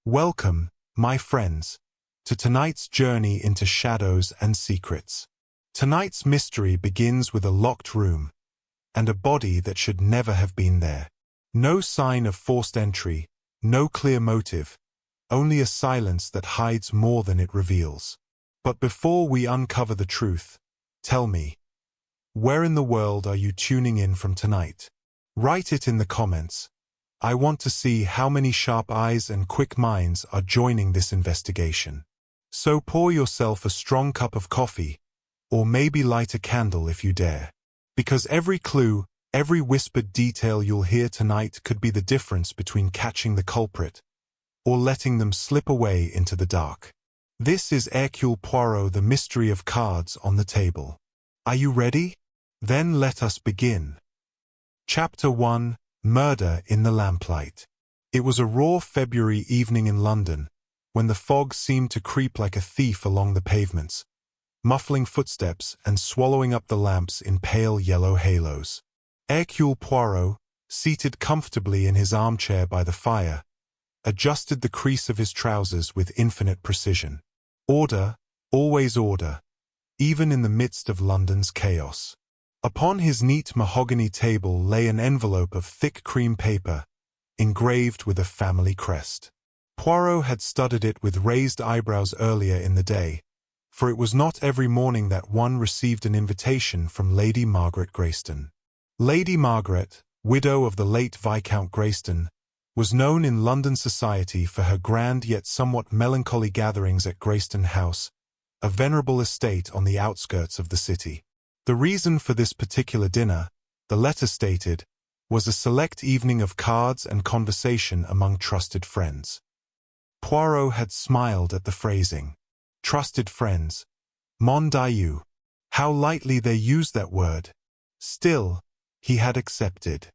Welcome, my friends, to tonight's journey into shadows and secrets. Tonight's mystery begins with a locked room, and a body that should never have been there. No sign of forced entry, no clear motive, only a silence that hides more than it reveals. But before we uncover the truth, tell me, where in the world are you tuning in from tonight? Write it in the comments. I want to see how many sharp eyes and quick minds are joining this investigation. So pour yourself a strong cup of coffee, or maybe light a candle if you dare. Because every clue, every whispered detail you'll hear tonight could be the difference between catching the culprit or letting them slip away into the dark. This is Hercule Poirot, The Mystery of Cards on the Table. Are you ready? Then let us begin. Chapter 1. Murder in the Lamplight. It was a raw February evening in London, when the fog seemed to creep like a thief along the pavements, muffling footsteps and swallowing up the lamps in pale yellow halos. Hercule Poirot, seated comfortably in his armchair by the fire, adjusted the crease of his trousers with infinite precision. Order, always order, even in the midst of London's chaos. Upon his neat mahogany table lay an envelope of thick cream paper, engraved with a family crest. Poirot had studied it with raised eyebrows earlier in the day, for it was not every morning that one received an invitation from Lady Margaret Greyston. Lady Margaret, widow of the late Viscount Greyston, was known in London society for her grand yet somewhat melancholy gatherings at Greyston House, a venerable estate on the outskirts of the city. The reason for this particular dinner, the letter stated, was a select evening of cards and conversation among trusted friends. Poirot had smiled at the phrasing. Trusted friends. Mon Dieu. How lightly they used that word. Still, he had accepted.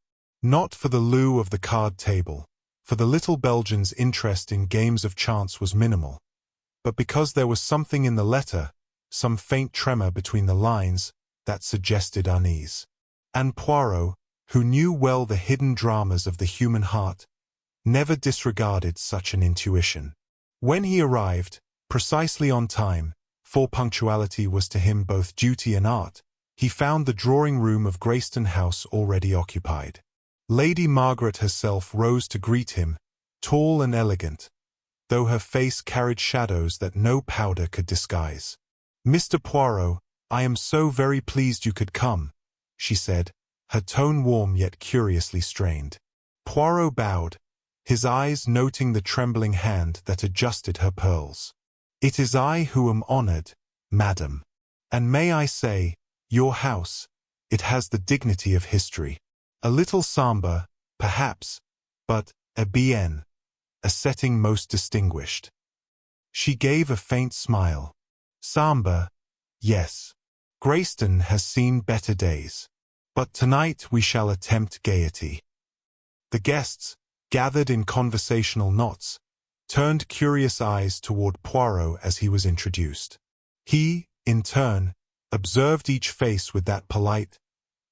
Not for the lieu of the card table, for the little Belgian's interest in games of chance was minimal, but because there was something in the letter, some faint tremor between the lines, that suggested unease. And Poirot, who knew well the hidden dramas of the human heart, never disregarded such an intuition. When he arrived, precisely on time, for punctuality was to him both duty and art, he found the drawing-room of Greyston House already occupied. Lady Margaret herself rose to greet him, tall and elegant, though her face carried shadows that no powder could disguise. "Mr. Poirot, I am so very pleased you could come," she said, her tone warm yet curiously strained. Poirot bowed, his eyes noting the trembling hand that adjusted her pearls. "It is I who am honored, madam. And may I say, your house, it has the dignity of history. A little sombre, perhaps, but bien, a setting most distinguished." She gave a faint smile. "Sombre, yes. Greyston has seen better days. But tonight we shall attempt gaiety." The guests, gathered in conversational knots, turned curious eyes toward Poirot as he was introduced. He, in turn, observed each face with that polite,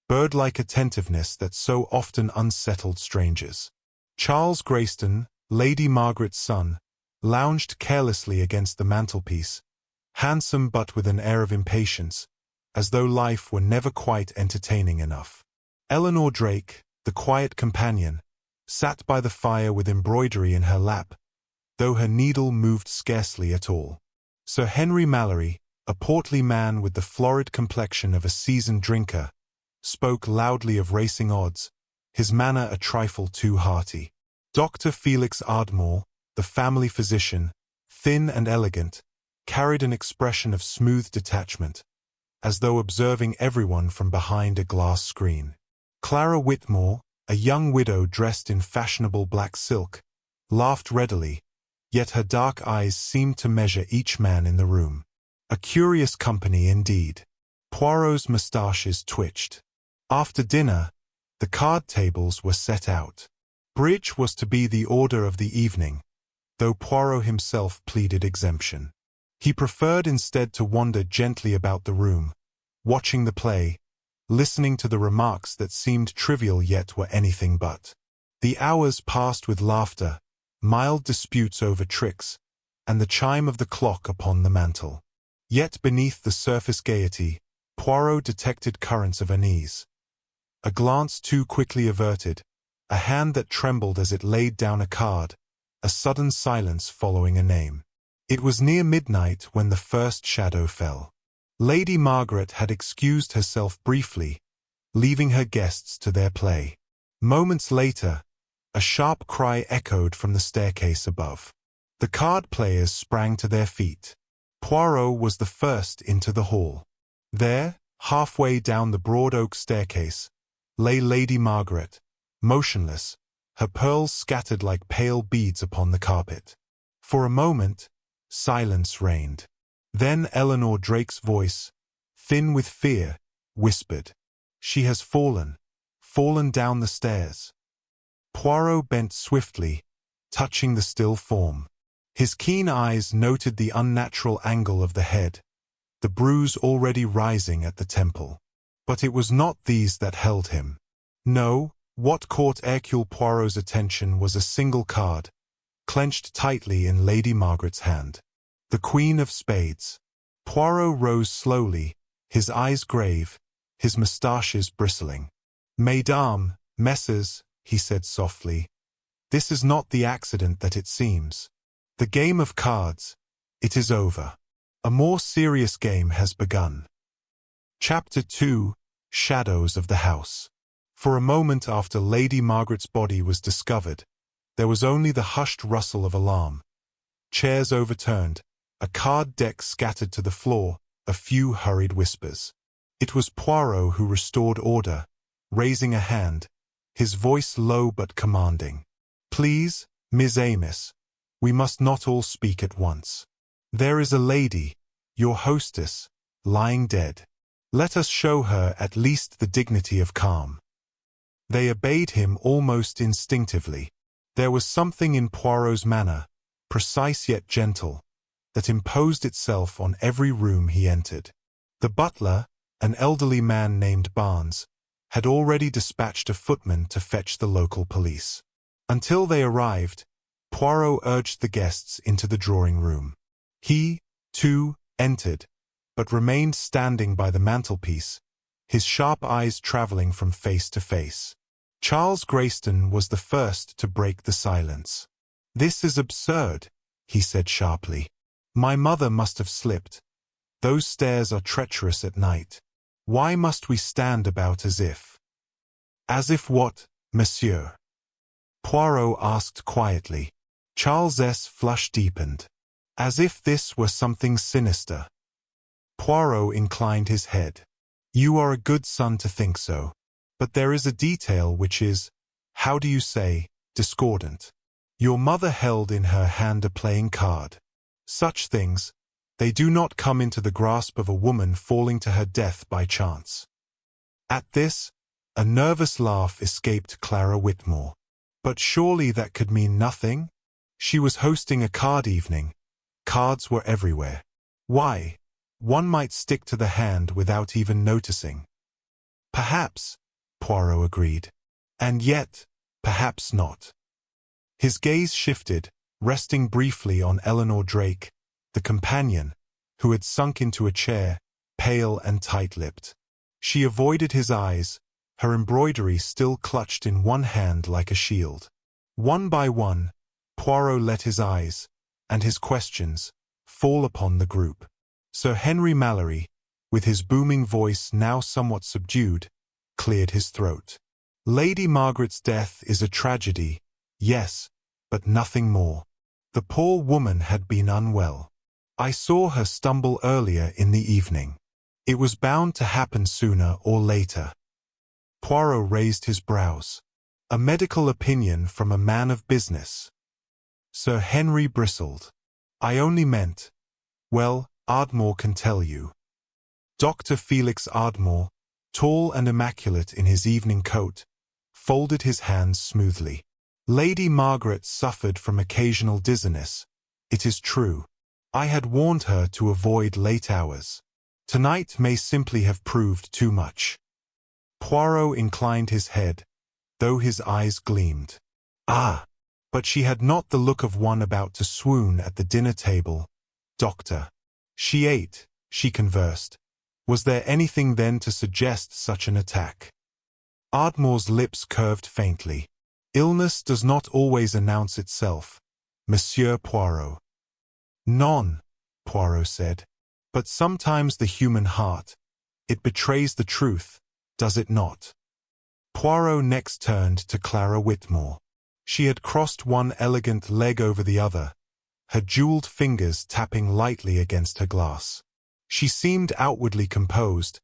bird-like attentiveness that so often unsettled strangers. Charles Greyston, Lady Margaret's son, lounged carelessly against the mantelpiece, handsome but with an air of impatience, as though life were never quite entertaining enough. Eleanor Drake, the quiet companion, sat by the fire with embroidery in her lap, though her needle moved scarcely at all. Sir Henry Mallory, a portly man with the florid complexion of a seasoned drinker, spoke loudly of racing odds, his manner a trifle too hearty. Dr. Felix Ardmore, the family physician, thin and elegant, carried an expression of smooth detachment, as though observing everyone from behind a glass screen. Clara Whitmore, a young widow dressed in fashionable black silk, laughed readily, yet her dark eyes seemed to measure each man in the room. A curious company indeed. Poirot's moustaches twitched. After dinner, the card tables were set out. Bridge was to be the order of the evening, though Poirot himself pleaded exemption. He preferred instead to wander gently about the room, watching the play, listening to the remarks that seemed trivial yet were anything but. The hours passed with laughter, mild disputes over tricks, and the chime of the clock upon the mantel. Yet beneath the surface gaiety, Poirot detected currents of unease. A glance too quickly averted, a hand that trembled as it laid down a card, a sudden silence following a name. It was near midnight when the first shadow fell. Lady Margaret had excused herself briefly, leaving her guests to their play. Moments later, a sharp cry echoed from the staircase above. The card players sprang to their feet. Poirot was the first into the hall. There, halfway down the broad oak staircase, lay Lady Margaret, motionless, her pearls scattered like pale beads upon the carpet. For a moment, silence reigned. Then Eleanor Drake's voice, thin with fear, whispered, "She has fallen down the stairs." Poirot bent swiftly, touching the still form. His keen eyes noted the unnatural angle of the head, the bruise already rising at the temple. But it was not these that held him. No, what caught Hercule Poirot's attention was a single card, clenched tightly in Lady Margaret's hand. The Queen of Spades. Poirot rose slowly, his eyes grave, his moustaches bristling. "Mesdames, messieurs," he said softly, "this is not the accident that it seems. The game of cards, it is over. A more serious game has begun." Chapter 2: Shadows of the House. For a moment after Lady Margaret's body was discovered, there was only the hushed rustle of alarm. Chairs overturned, a card deck scattered to the floor, a few hurried whispers. It was Poirot who restored order, raising a hand, his voice low but commanding. "Please, Miss Amos, we must not all speak at once. There is a lady, your hostess, lying dead. Let us show her at least the dignity of calm." They obeyed him almost instinctively. There was something in Poirot's manner, precise yet gentle, that imposed itself on every room he entered. The butler, an elderly man named Barnes, had already dispatched a footman to fetch the local police. Until they arrived, Poirot urged the guests into the drawing-room. He, too, entered, but remained standing by the mantelpiece, his sharp eyes traveling from face to face. Charles Greyston was the first to break the silence. "This is absurd," he said sharply. "My mother must have slipped. Those stairs are treacherous at night. Why must we stand about as if—" "As if what, monsieur?" Poirot asked quietly. Charles's flush deepened. "As if this were something sinister." Poirot inclined his head. "You are a good son to think so. But there is a detail which is, how do you say, discordant. Your mother held in her hand a playing card. Such things, they do not come into the grasp of a woman falling to her death by chance." At this, a nervous laugh escaped Clara Whitmore. "But surely that could mean nothing? She was hosting a card evening. Cards were everywhere. Why, one might stick to the hand without even noticing." "Perhaps," Poirot agreed. "And yet, perhaps not." His gaze shifted, resting briefly on Eleanor Drake, the companion, who had sunk into a chair, pale and tight-lipped. She avoided his eyes, her embroidery still clutched in one hand like a shield. One by one, Poirot let his eyes, and his questions, fall upon the group. Sir Henry Mallory, with his booming voice now somewhat subdued, cleared his throat. "Lady Margaret's death is a tragedy, yes, but nothing more. The poor woman had been unwell. I saw her stumble earlier in the evening. It was bound to happen sooner or later." Poirot raised his brows. "A medical opinion from a man of business." Sir Henry bristled. "I only meant, well, Ardmore can tell you." Dr. Felix Ardmore, tall and immaculate in his evening coat, folded his hands smoothly. "Lady Margaret suffered from occasional dizziness, it is true. I had warned her to avoid late hours. Tonight may simply have proved too much." Poirot inclined his head, though his eyes gleamed. "Ah, But she had not the look of one about to swoon at the dinner table. Doctor. She ate, she conversed. Was there anything then to suggest such an attack? Ardmore's lips curved faintly. Illness does not always announce itself, Monsieur Poirot. Non, Poirot said. But sometimes the human heart, it betrays the truth, does it not? Poirot next turned to Clara Whitmore. She had crossed one elegant leg over the other, her jeweled fingers tapping lightly against her glass. She seemed outwardly composed,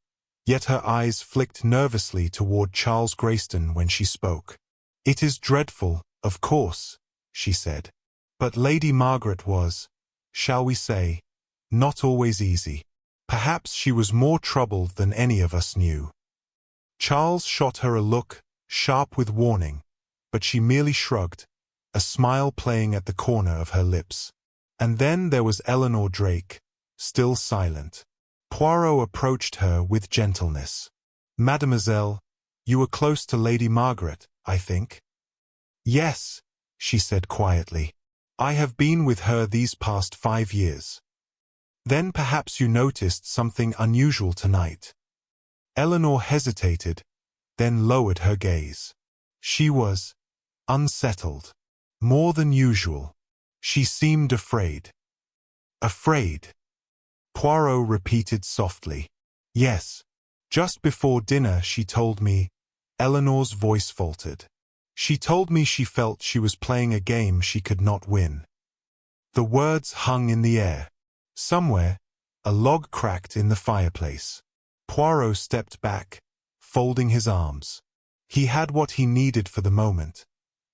yet her eyes flicked nervously toward Charles Greyston when she spoke. "It is dreadful, of course," she said. "But Lady Margaret was, shall we say, not always easy. Perhaps she was more troubled than any of us knew." Charles shot her a look, sharp with warning, but she merely shrugged, a smile playing at the corner of her lips. And then there was Eleanor Drake, still silent. Poirot approached her with gentleness. "Mademoiselle, you were close to Lady Margaret, I think?" "Yes," she said quietly. "I have been with her these past 5 years." "Then perhaps you noticed something unusual tonight." Eleanor hesitated, then lowered her gaze. She was unsettled. More than usual. She seemed afraid. "Afraid?" Poirot repeated softly. "Yes. Just before dinner she told me," Eleanor's voice faltered. "She told me she felt she was playing a game she could not win." The words hung in the air. Somewhere, a log cracked in the fireplace. Poirot stepped back, folding his arms. He had what he needed for the moment.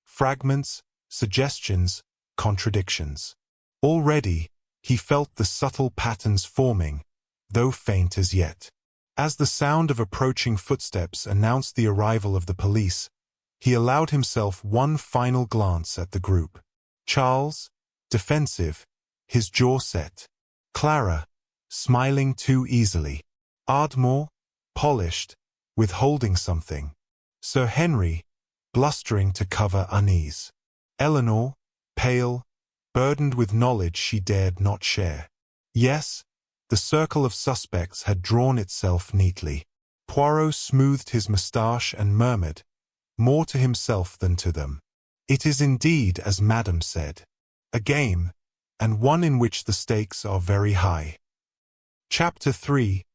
Fragments, suggestions, contradictions. Already, he felt the subtle patterns forming, though faint as yet. As the sound of approaching footsteps announced the arrival of the police, he allowed himself one final glance at the group. Charles, defensive, his jaw set. Clara, smiling too easily. Ardmore, polished, withholding something. Sir Henry, blustering to cover unease. Eleanor, pale, burdened with knowledge she dared not share. Yes, the circle of suspects had drawn itself neatly. Poirot smoothed his moustache and murmured, more to himself than to them. "It is indeed as Madame said. A game, and one in which the stakes are very high." Chapter 3.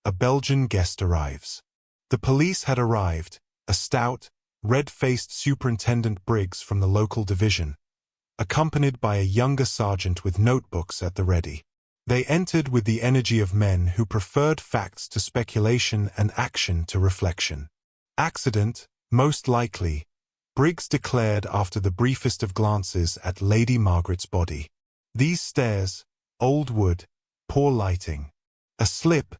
A Belgian guest arrives. The police had arrived, a stout, red-faced Superintendent Briggs from the local division, accompanied by a younger sergeant with notebooks at the ready. They entered with the energy of men who preferred facts to speculation and action to reflection. "Accident, most likely," Briggs declared after the briefest of glances at Lady Margaret's body. "These stairs, old wood, poor lighting. A slip,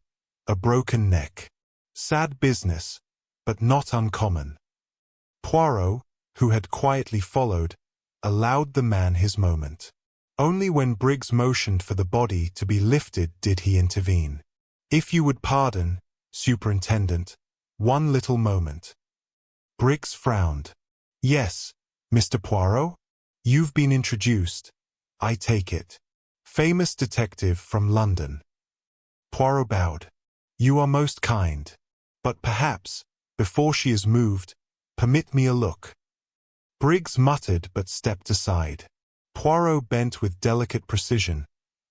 a broken neck. Sad business, but not uncommon." Poirot, who had quietly followed, allowed the man his moment. Only when Briggs motioned for the body to be lifted did he intervene. "If you would pardon, Superintendent, one little moment." Briggs frowned. "Yes, Mr. Poirot? You've been introduced, I take it. Famous detective from London." Poirot bowed. "You are most kind. But perhaps, before she is moved, permit me a look." Briggs muttered but stepped aside. Poirot bent with delicate precision,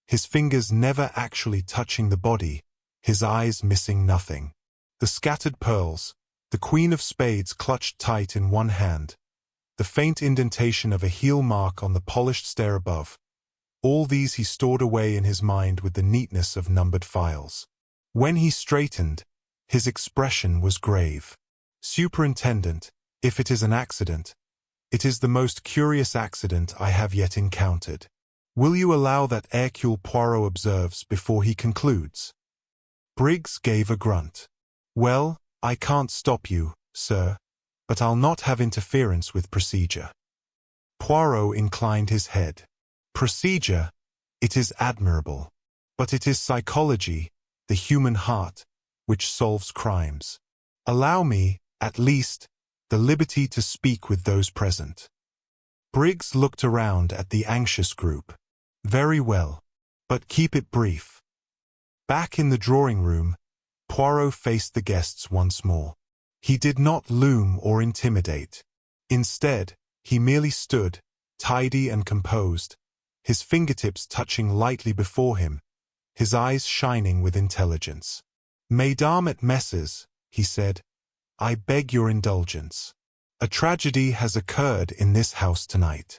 his fingers never actually touching the body, his eyes missing nothing. The scattered pearls, the Queen of Spades clutched tight in one hand, the faint indentation of a heel mark on the polished stair above, all these he stored away in his mind with the neatness of numbered files. When he straightened, his expression was grave. "Superintendent, if it is an accident, it is the most curious accident I have yet encountered. Will you allow that Hercule Poirot observes before he concludes?" Briggs gave a grunt. "Well, I can't stop you, sir, but I'll not have interference with procedure." Poirot inclined his head. "Procedure, it is admirable. But it is psychology, the human heart, which solves crimes. Allow me, at least, the liberty to speak with those present." Briggs looked around at the anxious group. Very well. But keep it brief. Back in the drawing room, Poirot faced the guests once more. He did not loom or intimidate. Instead, he merely stood, tidy and composed, his fingertips touching lightly before him, his eyes shining with intelligence. "Mesdames et messieurs," he said, "I beg your indulgence. A tragedy has occurred in this house tonight.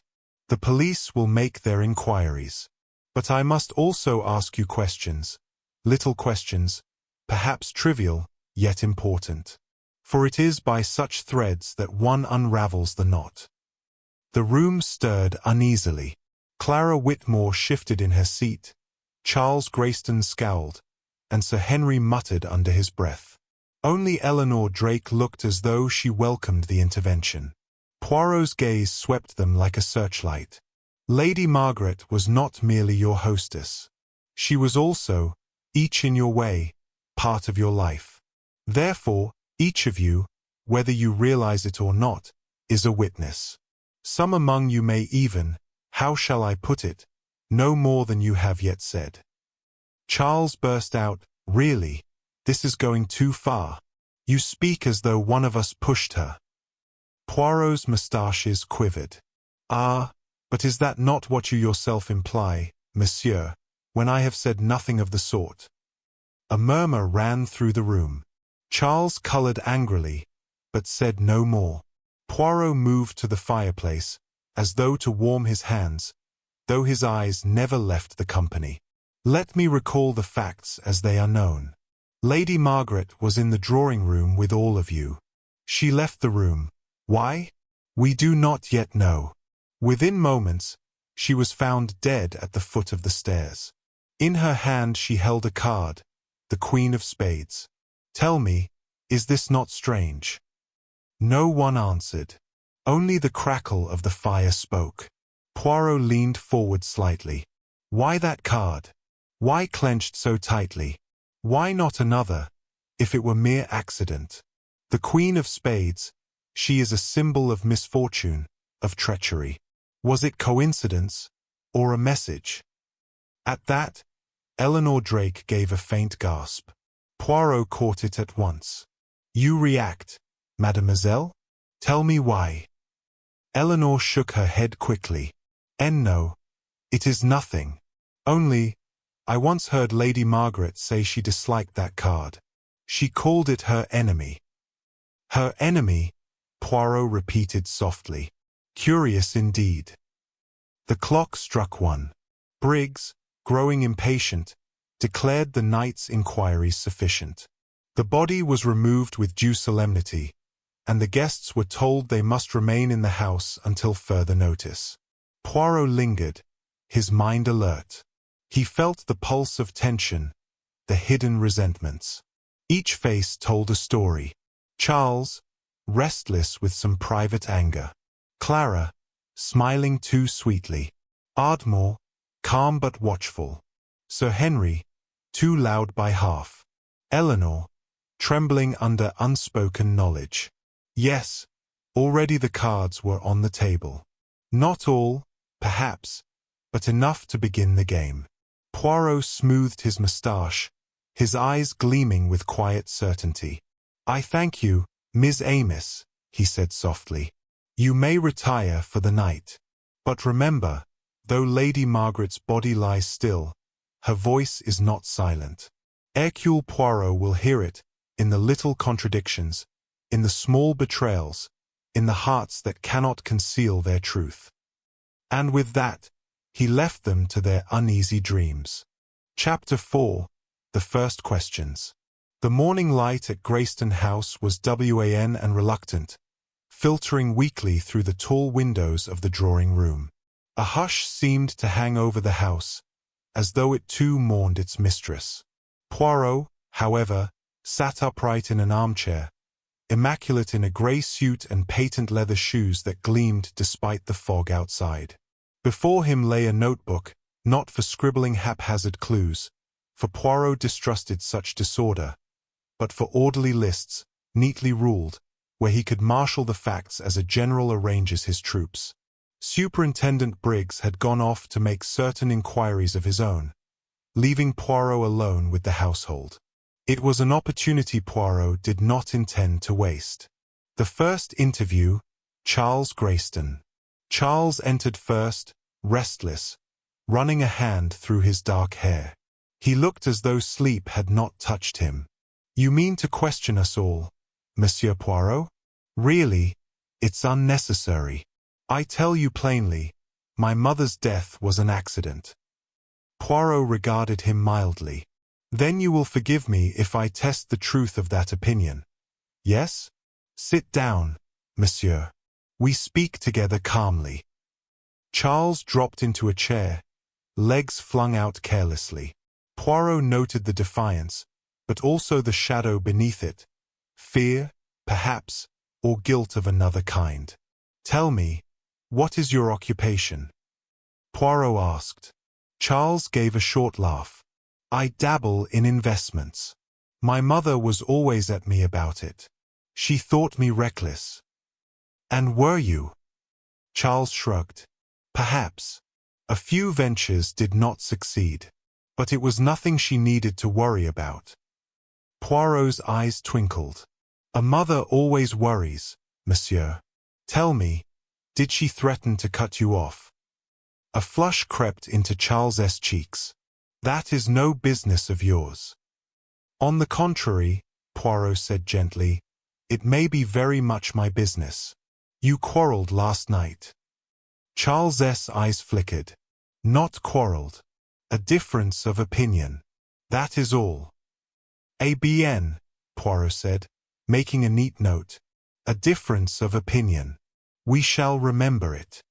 The police will make their inquiries. But I must also ask you questions, little questions, perhaps trivial, yet important. For it is by such threads that one unravels the knot." The room stirred uneasily. Clara Whitmore shifted in her seat, Charles Greyston scowled, and Sir Henry muttered under his breath. Only Eleanor Drake looked as though she welcomed the intervention. Poirot's gaze swept them like a searchlight. Lady Margaret was not merely your hostess. She was also, each in your way, part of your life. Therefore, each of you, whether you realize it or not, is a witness. Some among you may even, how shall I put it, know more than you have yet said. Charles burst out, "Really, this is going too far. You speak as though one of us pushed her." Poirot's moustaches quivered. "Ah, but is that not what you yourself imply, monsieur, when I have said nothing of the sort?" A murmur ran through the room. Charles colored angrily, but said no more. Poirot moved to the fireplace, as though to warm his hands, though his eyes never left the company. "Let me recall the facts as they are known. Lady Margaret was in the drawing room with all of you. She left the room. Why? We do not yet know. Within moments, she was found dead at the foot of the stairs. In her hand she held a card, the Queen of Spades. Tell me, is this not strange?" No one answered. Only the crackle of the fire spoke. Poirot leaned forward slightly. "Why that card? Why clenched so tightly? Why not another, if it were mere accident? The Queen of Spades, she is a symbol of misfortune, of treachery. Was it coincidence, or a message?" At that, Eleanor Drake gave a faint gasp. Poirot caught it at once. "You react, mademoiselle? Tell me why." Eleanor shook her head quickly. "No, it is nothing. Only, I once heard Lady Margaret say she disliked that card. She called it her enemy." "Her enemy?" Poirot repeated softly. "Curious indeed." The clock struck 1. Briggs, growing impatient, declared the night's inquiries sufficient. The body was removed with due solemnity, and the guests were told they must remain in the house until further notice. Poirot lingered, his mind alert. He felt the pulse of tension, the hidden resentments. Each face told a story. Charles, restless with some private anger. Clara, smiling too sweetly. Ardmore, calm but watchful. Sir Henry, too loud by half. Eleanor, trembling under unspoken knowledge. Yes, already the cards were on the table. Not all, perhaps, but enough to begin the game. Poirot smoothed his moustache, his eyes gleaming with quiet certainty. "I thank you, Miss Amos," he said softly. "You may retire for the night. But remember, though Lady Margaret's body lies still, her voice is not silent. Hercule Poirot will hear it, in the little contradictions, in the small betrayals, in the hearts that cannot conceal their truth." And with that, he left them to their uneasy dreams. Chapter 4. The First Questions. The morning light at Greyston House was wan and reluctant, filtering weakly through the tall windows of the drawing room. A hush seemed to hang over the house, as though it too mourned its mistress. Poirot, however, sat upright in an armchair, immaculate in a grey suit and patent leather shoes that gleamed despite the fog outside. Before him lay a notebook, not for scribbling haphazard clues, for Poirot distrusted such disorder, but for orderly lists, neatly ruled, where he could marshal the facts as a general arranges his troops. Superintendent Briggs had gone off to make certain inquiries of his own, leaving Poirot alone with the household. It was an opportunity Poirot did not intend to waste. The first interview, Charles Greyston. Charles entered first, restless, running a hand through his dark hair. He looked as though sleep had not touched him. "You mean to question us all, Monsieur Poirot? Really, it's unnecessary. I tell you plainly, my mother's death was an accident." Poirot regarded him mildly. "Then you will forgive me if I test the truth of that opinion. Yes? Sit down, monsieur. We speak together calmly." Charles dropped into a chair, legs flung out carelessly. Poirot noted the defiance, but also the shadow beneath it. Fear, perhaps, or guilt of another kind. "Tell me, what is your occupation?" Poirot asked. Charles gave a short laugh. "I dabble in investments. My mother was always at me about it. She thought me reckless." "And were you?" Charles shrugged. "Perhaps. A few ventures did not succeed. But it was nothing she needed to worry about." Poirot's eyes twinkled. "A mother always worries, monsieur. Tell me, did she threaten to cut you off?" A flush crept into Charles's cheeks. "That is no business of yours." "On the contrary," Poirot said gently, "it may be very much my business. You quarreled last night." Charles's eyes flickered. "Not quarreled. A difference of opinion. That is all." "Eh bien," Poirot said, making a neat note. "A difference of opinion. We shall remember it."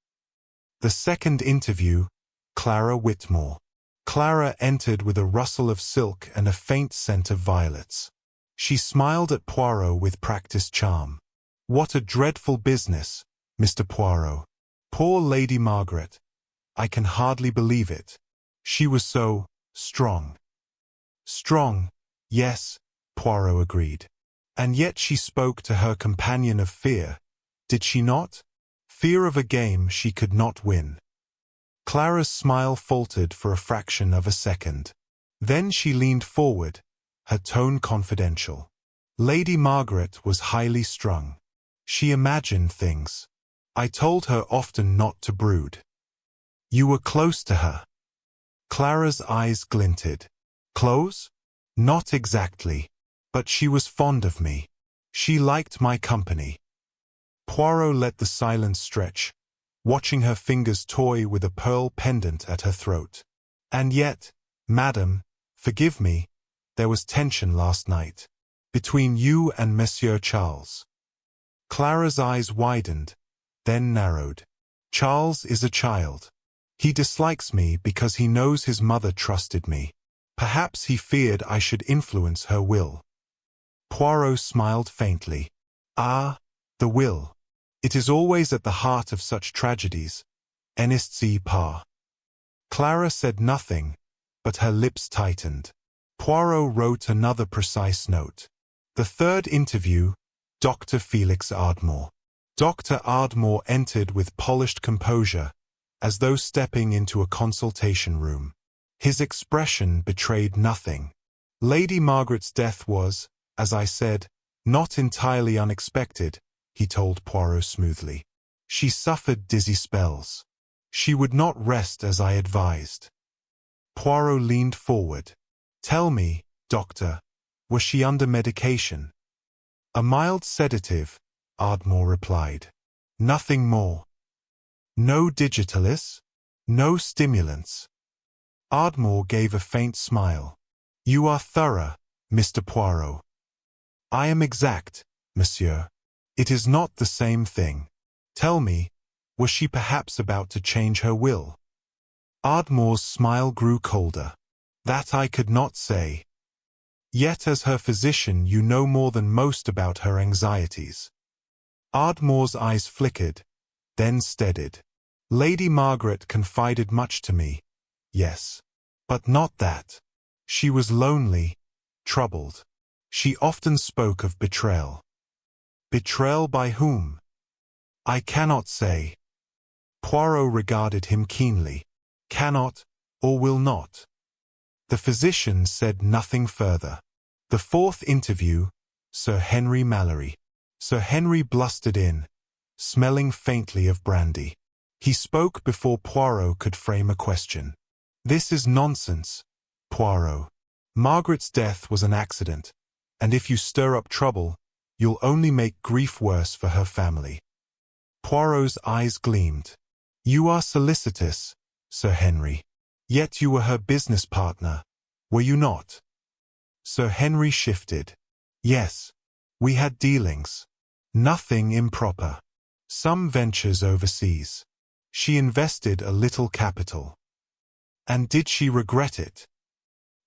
The second interview, Clara Whitmore. Clara entered with a rustle of silk and a faint scent of violets. She smiled at Poirot with practiced charm. "What a dreadful business, Mr. Poirot. Poor Lady Margaret. I can hardly believe it. She was so strong." "Strong, yes," Poirot agreed. "And yet she spoke to her companion of fear, did she not? Fear of a game she could not win." Clara's smile faltered for a fraction of a second. Then she leaned forward, her tone confidential. "Lady Margaret was highly strung. She imagined things. I told her often not to brood." "You were close to her?" Clara's eyes glinted. "Close? Not exactly. But she was fond of me. She liked my company." Poirot let the silence stretch, watching her fingers toy with a pearl pendant at her throat. "And yet, madam, forgive me, there was tension last night. Between you and Monsieur Charles." Clara's eyes widened, then narrowed. "Charles is a child. He dislikes me because he knows his mother trusted me. Perhaps he feared I should influence her will." Poirot smiled faintly. "Ah, the will. It is always at the heart of such tragedies. N'est-ce pas?" Clara said nothing, but her lips tightened. Poirot wrote another precise note. The third interview, Dr. Felix Ardmore. Dr. Ardmore entered with polished composure, as though stepping into a consultation room. His expression betrayed nothing. "Lady Margaret's death was, as I said, not entirely unexpected," he told Poirot smoothly. "She suffered dizzy spells. She would not rest as I advised." Poirot leaned forward. "Tell me, doctor, was she under medication?" "A mild sedative," Ardmore replied. "Nothing more." "No digitalis? No stimulants?" Ardmore gave a faint smile. "You are thorough, Mr. Poirot." "I am exact, monsieur. It is not the same thing. Tell me, was she perhaps about to change her will?" Ardmore's smile grew colder. "That I could not say. Yet as her physician you know more than most about her anxieties." Ardmore's eyes flickered, then steadied. "Lady Margaret confided much to me, yes. But not that. She was lonely, troubled. She often spoke of betrayal." "Betrayal by whom?" "I cannot say." Poirot regarded him keenly. Cannot, or will not. The physician said nothing further. The fourth interview, Sir Henry Mallory. Sir Henry blustered in, smelling faintly of brandy. He spoke before Poirot could frame a question. This is nonsense, Poirot. Margaret's death was an accident, and if you stir up trouble, you'll only make grief worse for her family. Poirot's eyes gleamed. You are solicitous, Sir Henry. Yet you were her business partner, were you not? Sir Henry shifted. Yes, we had dealings. Nothing improper. Some ventures overseas. She invested a little capital. And did she regret it?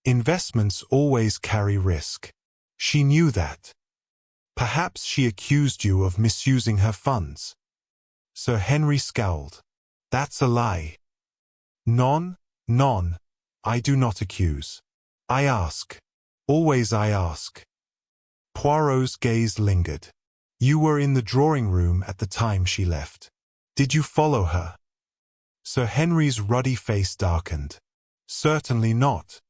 Investments always carry risk. She knew that. Perhaps she accused you of misusing her funds. Sir Henry scowled. That's a lie. Non, I do not accuse. I ask. Always I ask. Poirot's gaze lingered. You were in the drawing room at the time she left. Did you follow her? Sir Henry's ruddy face darkened. Certainly not.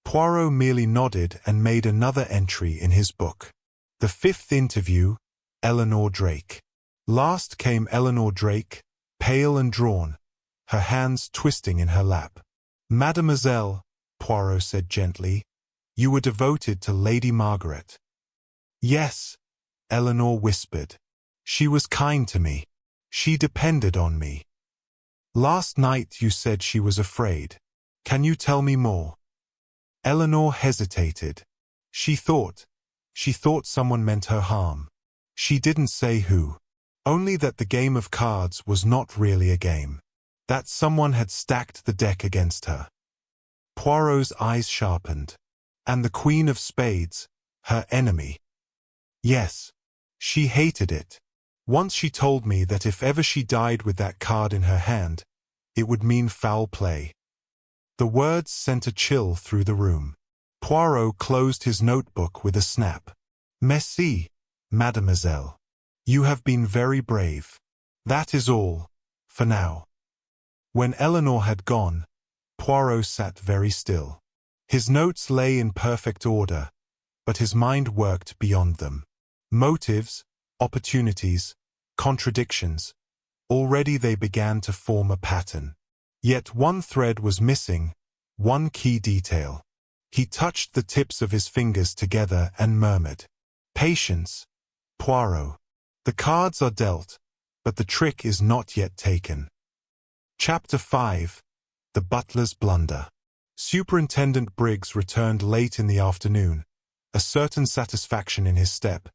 Poirot merely nodded and made another entry in his book. The fifth interview, Eleanor Drake. Last came Eleanor Drake, pale and drawn, her hands twisting in her lap. Mademoiselle, Poirot said gently, you were devoted to Lady Margaret. Yes, Eleanor whispered. She was kind to me. She depended on me. Last night you said she was afraid. Can you tell me more? Eleanor hesitated. She thought someone meant her harm. She didn't say who. Only that the game of cards was not really a game. That someone had stacked the deck against her. Poirot's eyes sharpened. And the Queen of Spades, her enemy. Yes. She hated it. Once she told me that if ever she died with that card in her hand, it would mean foul play. The words sent a chill through the room. Poirot closed his notebook with a snap. Merci, mademoiselle. You have been very brave. That is all, for now. When Eleanor had gone, Poirot sat very still. His notes lay in perfect order, but his mind worked beyond them. Motives, opportunities, contradictions. Already they began to form a pattern. Yet one thread was missing, one key detail. He touched the tips of his fingers together and murmured, Patience, Poirot. The cards are dealt, but the trick is not yet taken. Chapter 5. The Butler's Blunder. Superintendent Briggs returned late in the afternoon, a certain satisfaction in his step,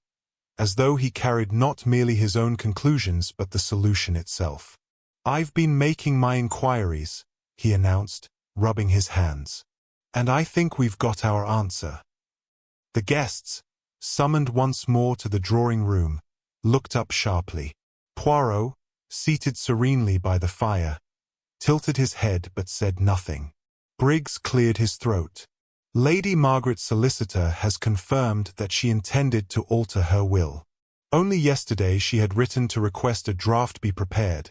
as though he carried not merely his own conclusions but the solution itself. I've been making my inquiries, he announced, rubbing his hands. And I think we've got our answer. The guests, summoned once more to the drawing room, looked up sharply. Poirot, seated serenely by the fire, tilted his head but said nothing. Briggs cleared his throat. Lady Margaret's solicitor has confirmed that she intended to alter her will. Only yesterday she had written to request a draft be prepared,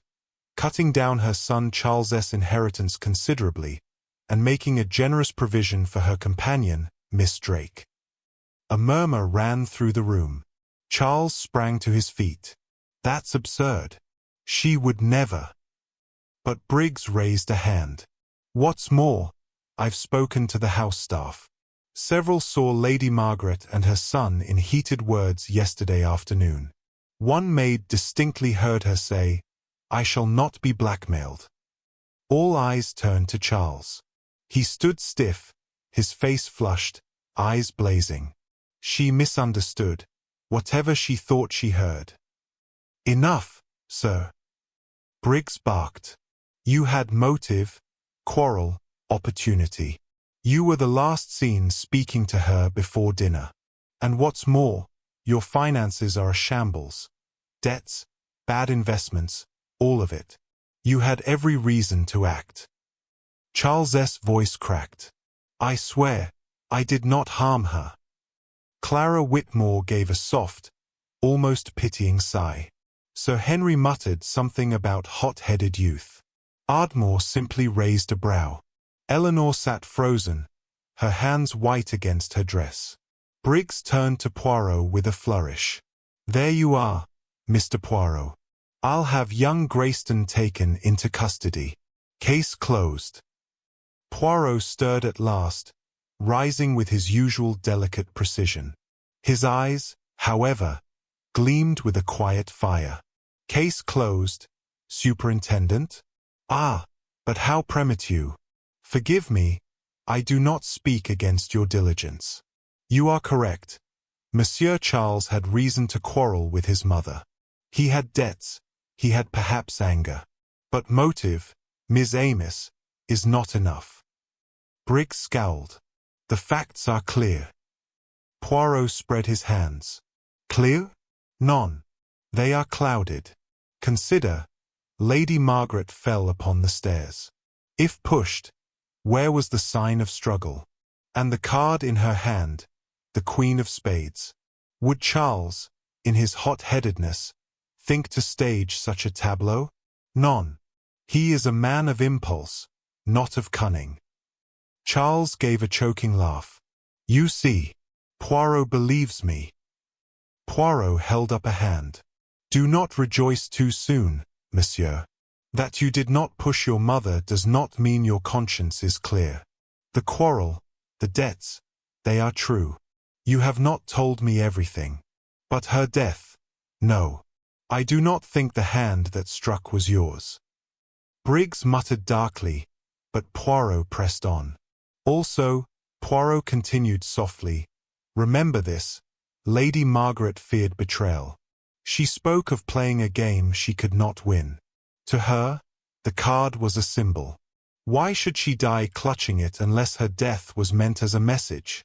cutting down her son Charles's inheritance considerably, and making a generous provision for her companion, Miss Drake. A murmur ran through the room. Charles sprang to his feet. That's absurd. She would never. But Briggs raised a hand. What's more, I've spoken to the house staff. Several saw Lady Margaret and her son in heated words yesterday afternoon. One maid distinctly heard her say, I shall not be blackmailed. All eyes turned to Charles. He stood stiff, his face flushed, eyes blazing. She misunderstood, whatever she thought she heard. Enough, sir. Briggs barked. You had motive, quarrel, opportunity. You were the last seen speaking to her before dinner. And what's more, your finances are a shambles. Debts, bad investments, all of it. You had every reason to act. Charles's voice cracked. I swear, I did not harm her. Clara Whitmore gave a soft, almost pitying sigh. Sir Henry muttered something about hot-headed youth. Ardmore simply raised a brow. Eleanor sat frozen, her hands white against her dress. Briggs turned to Poirot with a flourish. "There you are, Mr. Poirot. I'll have young Grayston taken into custody. Case closed." Poirot stirred at last, rising with his usual delicate precision. His eyes, however, gleamed with a quiet fire. "Case closed, Superintendent? Ah, but how premature. Forgive me, I do not speak against your diligence. You are correct. Monsieur Charles had reason to quarrel with his mother. He had debts, he had perhaps anger. But motive, Miss Amos, is not enough." Briggs scowled. "The facts are clear." Poirot spread his hands. "Clear? None. They are clouded. Consider, Lady Margaret fell upon the stairs. If pushed, where was the sign of struggle? And the card in her hand, the Queen of Spades. Would Charles, in his hot-headedness, think to stage such a tableau? None. He is a man of impulse, not of cunning." Charles gave a choking laugh. "You see, Poirot believes me." Poirot held up a hand. "Do not rejoice too soon, monsieur. That you did not push your mother does not mean your conscience is clear. The quarrel, the debts, they are true. You have not told me everything. But her death, no. I do not think the hand that struck was yours." Briggs muttered darkly, but Poirot pressed on. "Also," Poirot continued softly, "remember this, Lady Margaret feared betrayal. She spoke of playing a game she could not win. To her, the card was a symbol. Why should she die clutching it unless her death was meant as a message?"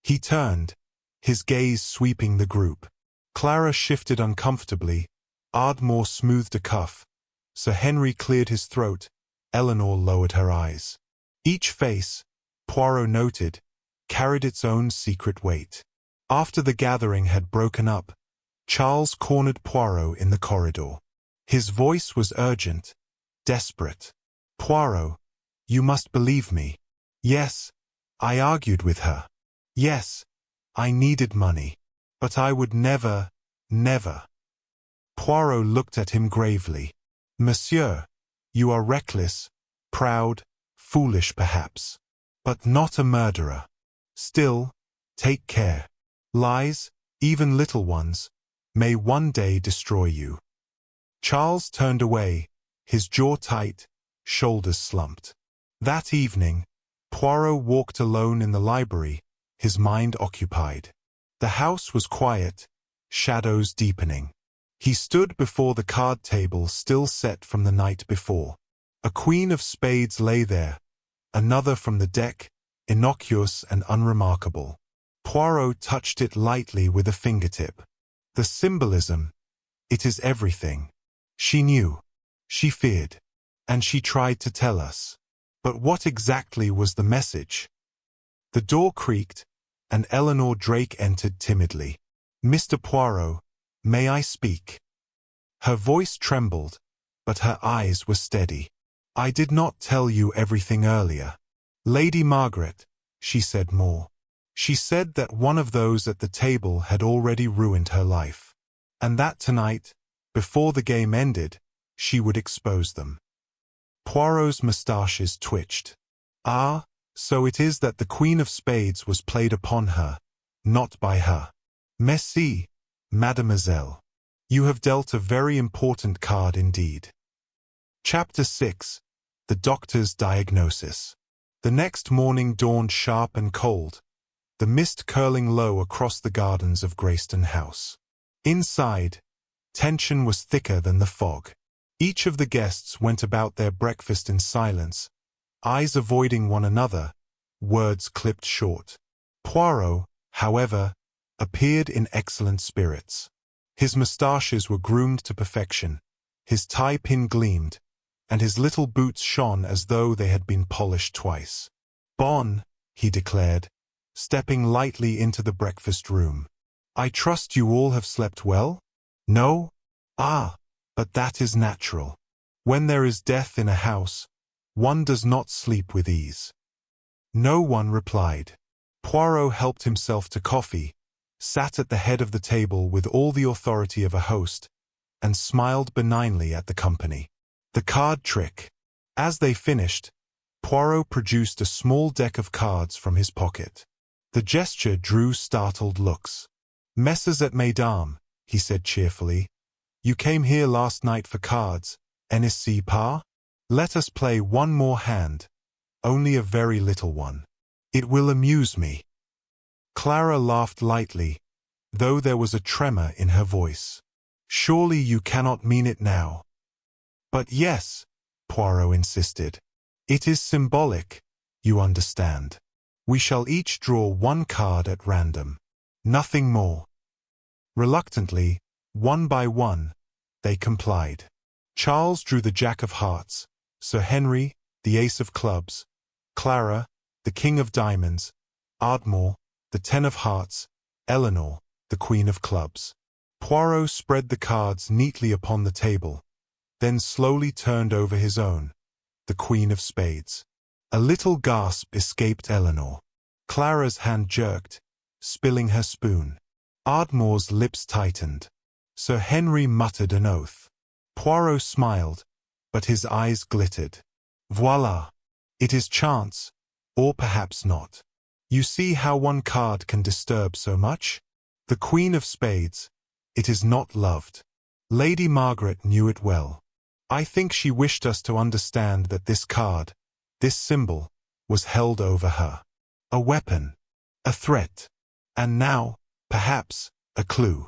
He turned, his gaze sweeping the group. Clara shifted uncomfortably, Ardmore smoothed a cuff, Sir Henry cleared his throat, Eleanor lowered her eyes. Each face, Poirot noted, carried its own secret weight. After the gathering had broken up, Charles cornered Poirot in the corridor. His voice was urgent, desperate. "Poirot, you must believe me. Yes, I argued with her. Yes, I needed money. But I would never, never." Poirot looked at him gravely. "Monsieur, you are reckless, proud, foolish perhaps, but not a murderer. Still, take care. Lies, even little ones, may one day destroy you." Charles turned away, his jaw tight, shoulders slumped. That evening, Poirot walked alone in the library, his mind occupied. The house was quiet, shadows deepening. He stood before the card table still set from the night before. A Queen of Spades lay there, another from the deck, innocuous and unremarkable. Poirot touched it lightly with a fingertip. The symbolism, it is everything. She knew, she feared, and she tried to tell us. But what exactly was the message? The door creaked, and Eleanor Drake entered timidly. "Mr. Poirot, may I speak?" Her voice trembled, but her eyes were steady. "I did not tell you everything earlier. Lady Margaret," she said more. "She said that one of those at the table had already ruined her life, and that tonight, before the game ended, she would expose them." Poirot's moustaches twitched. "Ah, so it is that the Queen of Spades was played upon her, not by her. Merci, mademoiselle. You have dealt a very important card indeed." Chapter 6. The Doctor's Diagnosis. The next morning dawned sharp and cold, the mist curling low across the gardens of Grayston House. Inside, tension was thicker than the fog. Each of the guests went about their breakfast in silence, eyes avoiding one another, words clipped short. Poirot, however, appeared in excellent spirits. His moustaches were groomed to perfection, his tie-pin gleamed, and his little boots shone as though they had been polished twice. "Bon," he declared, stepping lightly into the breakfast room. "I trust you all have slept well? No? Ah, but that is natural. When there is death in a house, one does not sleep with ease. No one replied. Poirot helped himself to coffee, sat at the head of the table with all the authority of a host, and smiled benignly at the company. The card trick. As they finished, Poirot produced a small deck of cards from his pocket. The gesture drew startled looks. "Messieurs et mesdames," he said cheerfully, "you came here last night for cards, n'est-ce pas? Let us play one more hand, only a very little one. It will amuse me." Clara laughed lightly, though there was a tremor in her voice. "Surely you cannot mean it now." "But yes," Poirot insisted. "It is symbolic, you understand. We shall each draw one card at random. Nothing more." Reluctantly, one by one, they complied. Charles drew the Jack of Hearts, Sir Henry, the Ace of Clubs, Clara, the King of Diamonds, Ardmore, the Ten of Hearts, Eleanor, the Queen of Clubs. Poirot spread the cards neatly upon the table, then slowly turned over his own, the Queen of Spades. A little gasp escaped Eleanor. Clara's hand jerked, spilling her spoon. Ardmore's lips tightened. Sir Henry muttered an oath. Poirot smiled, but his eyes glittered. "Voila! It is chance, or perhaps not. You see how one card can disturb so much? The Queen of Spades. It is not loved. Lady Margaret knew it well. I think she wished us to understand that this card, this symbol, was held over her. A weapon. A threat. And now, perhaps, a clue."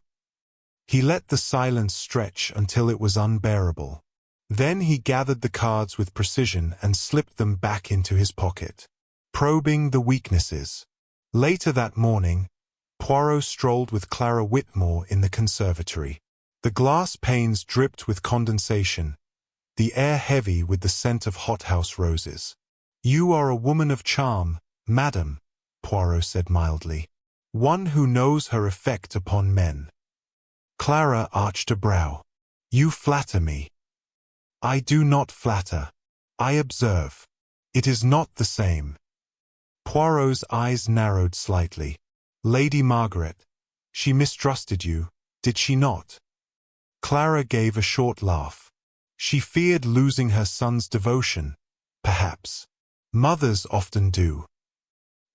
He let the silence stretch until it was unbearable. Then he gathered the cards with precision and slipped them back into his pocket, probing the weaknesses. Later that morning, Poirot strolled with Clara Whitmore in the conservatory. The glass panes dripped with condensation, the air heavy with the scent of hothouse roses. "You are a woman of charm, madam," Poirot said mildly. "One who knows her effect upon men." Clara arched a brow. "You flatter me." "I do not flatter. I observe. It is not the same." Poirot's eyes narrowed slightly. "Lady Margaret, she mistrusted you, did she not?" Clara gave a short laugh. "She feared losing her son's devotion, perhaps. Mothers often do."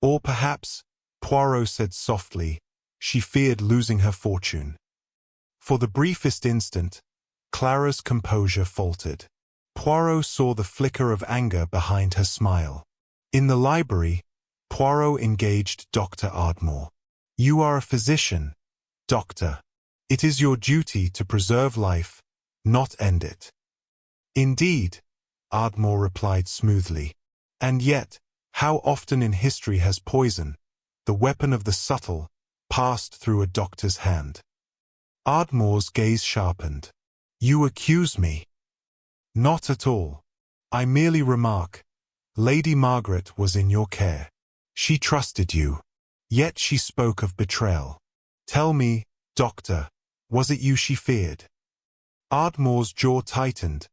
"Or perhaps," Poirot said softly, "she feared losing her fortune." For the briefest instant, Clara's composure faltered. Poirot saw the flicker of anger behind her smile. In the library, Poirot engaged Dr. Ardmore. "You are a physician, doctor. It is your duty to preserve life, not end it." "Indeed," Ardmore replied smoothly. "And yet, how often in history has poison, the weapon of the subtle, passed through a doctor's hand?" Ardmore's gaze sharpened. "You accuse me." "Not at all. I merely remark, Lady Margaret was in your care. She trusted you. Yet she spoke of betrayal. Tell me, doctor, was it you she feared?" Ardmore's jaw tightened,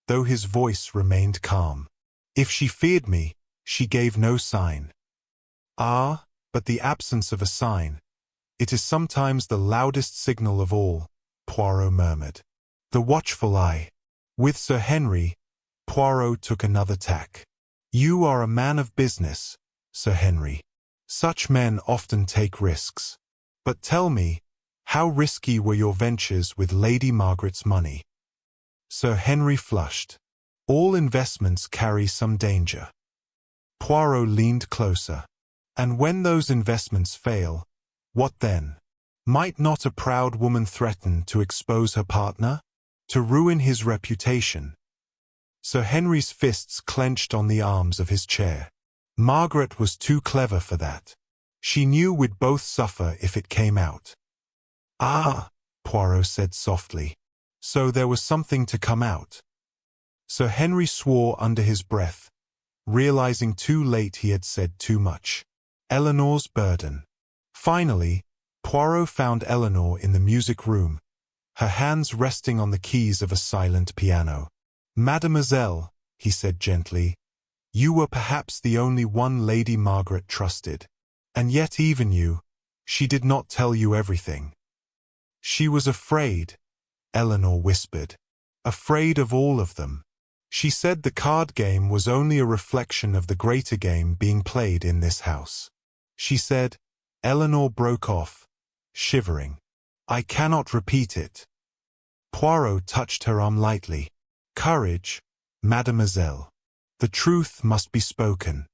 though his voice remained calm. "If she feared me, she gave no sign." "Ah, but the absence of a sign. It is sometimes the loudest signal of all," Poirot murmured. "The watchful eye." With Sir Henry, Poirot took another tack. "You are a man of business, Sir Henry. Such men often take risks. But tell me, how risky were your ventures with Lady Margaret's money?" Sir Henry flushed. "All investments carry some danger." Poirot leaned closer. "And when those investments fail, what then? Might not a proud woman threaten to expose her partner? To ruin his reputation?" Sir Henry's fists clenched on the arms of his chair. "Margaret was too clever for that. She knew we'd both suffer if it came out." "Ah," Poirot said softly. "So there was something to come out." Sir Henry swore under his breath, realizing too late he had said too much. Eleanor's burden. Finally, Poirot found Eleanor in the music room, her hands resting on the keys of a silent piano. "Mademoiselle," he said gently, "you were perhaps the only one Lady Margaret trusted. And yet even you, she did not tell you everything." "She was afraid," Eleanor whispered. "Afraid of all of them. She said the card game was only a reflection of the greater game being played in this house. She said," Eleanor broke off, shivering. "I cannot repeat it." Poirot touched her arm lightly. "Courage, mademoiselle. The truth must be spoken.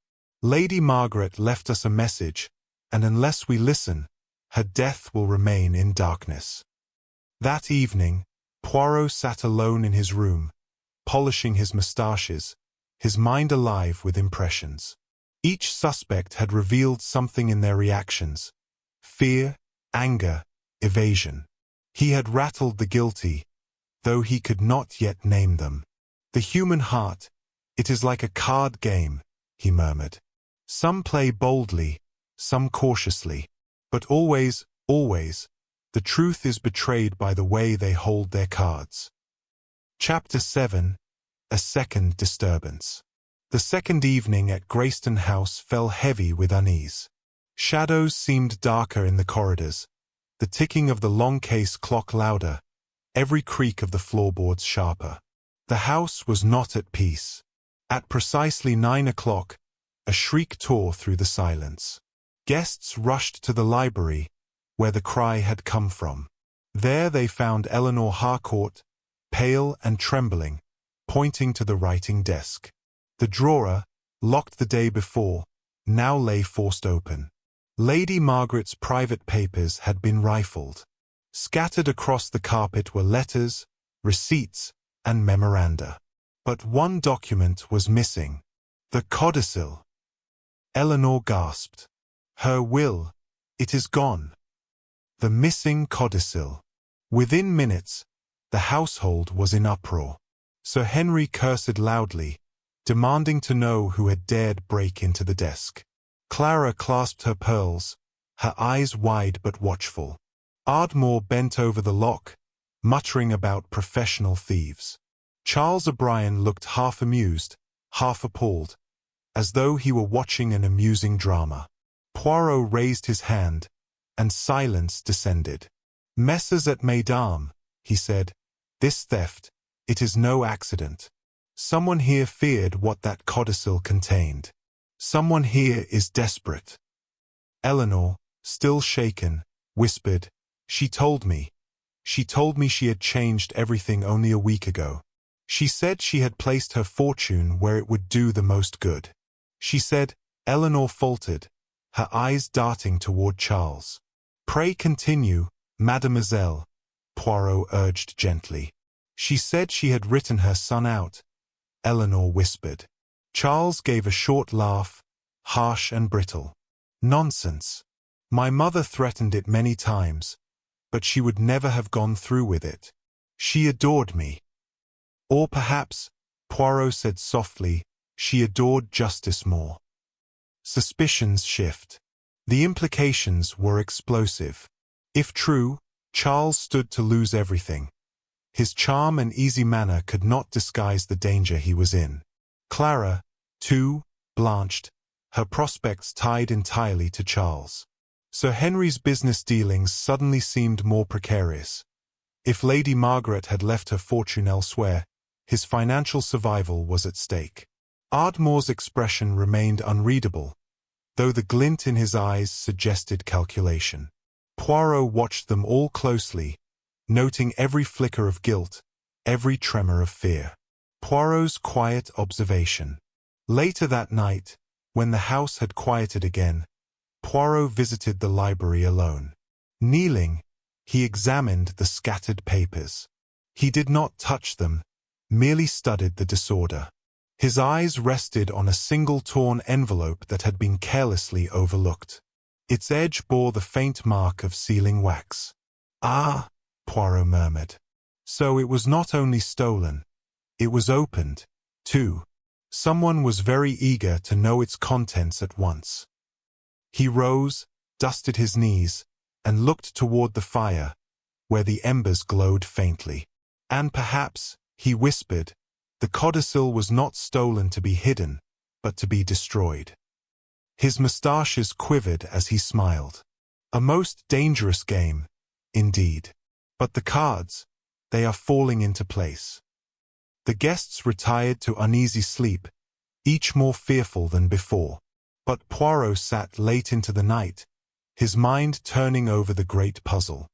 Lady Margaret left us a message, and unless we listen, her death will remain in darkness." That evening, Poirot sat alone in his room, polishing his moustaches, his mind alive with impressions. Each suspect had revealed something in their reactions: fear, anger, evasion. He had rattled the guilty, though he could not yet name them. "The human heart, it is like a card game," he murmured. "Some play boldly, some cautiously, but always, the truth is betrayed by the way they hold their cards." Chapter 7. A Second Disturbance. The second evening at Greyston House fell heavy with unease. Shadows seemed darker in the corridors, the ticking of the long case clock louder, every creak of the floorboards sharper. The house was not at peace. At precisely 9 o'clock, a shriek tore through the silence. Guests rushed to the library, where the cry had come from. There they found Eleanor Harcourt, pale and trembling, pointing to the writing desk. The drawer, locked the day before, now lay forced open. Lady Margaret's private papers had been rifled. Scattered across the carpet were letters, receipts, and memoranda. But one document was missing: the codicil. Eleanor gasped. "Her will, it is gone." The missing codicil. Within minutes, the household was in uproar. Sir Henry cursed loudly, demanding to know who had dared break into the desk. Clara clasped her pearls, her eyes wide but watchful. Ardmore bent over the lock, muttering about professional thieves. Charles O'Brien looked half amused, half appalled, as though he were watching an amusing drama. Poirot raised his hand, and silence descended. "Messrs at Mesdames," he said, "this theft, it is no accident. Someone here feared what that codicil contained. Someone here is desperate." Eleanor, still shaken, whispered, She told me she had changed everything only a week ago. She said she had placed her fortune where it would do the most good. She said," Eleanor faltered, her eyes darting toward Charles. "Pray continue, mademoiselle," Poirot urged gently. "She said she had written her son out," Eleanor whispered. Charles gave a short laugh, harsh and brittle. "Nonsense. My mother threatened it many times, but she would never have gone through with it. She adored me." "Or perhaps," Poirot said softly, "she adored justice more." Suspicions shift. The implications were explosive. If true, Charles stood to lose everything. His charm and easy manner could not disguise the danger he was in. Clara, too, blanched, her prospects tied entirely to Charles. Sir Henry's business dealings suddenly seemed more precarious. If Lady Margaret had left her fortune elsewhere, his financial survival was at stake. Ardmore's expression remained unreadable, though the glint in his eyes suggested calculation. Poirot watched them all closely, noting every flicker of guilt, every tremor of fear. Poirot's quiet observation. Later that night, when the house had quieted again, Poirot visited the library alone. Kneeling, he examined the scattered papers. He did not touch them, merely studied the disorder. His eyes rested on a single torn envelope that had been carelessly overlooked. Its edge bore the faint mark of sealing wax. "Ah," Poirot murmured. "So it was not only stolen. It was opened, too. Someone was very eager to know its contents at once." He rose, dusted his knees, and looked toward the fire, where the embers glowed faintly. And perhaps, he whispered, the codicil was not stolen to be hidden, but to be destroyed. His moustaches quivered as he smiled. A most dangerous game, indeed. But the cards, they are falling into place. The guests retired to uneasy sleep, each more fearful than before. But Poirot sat late into the night, his mind turning over the great puzzle.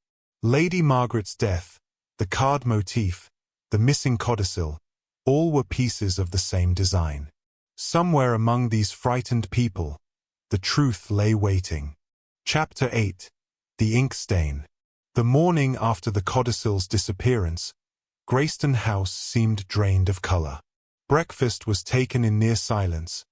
Lady Margaret's death, the card motif, the missing codicil, all were pieces of the same design. Somewhere among these frightened people, the truth lay waiting. Chapter 8. The Ink Stain. The morning after the codicil's disappearance, Greyston House seemed drained of color. Breakfast was taken in near silence.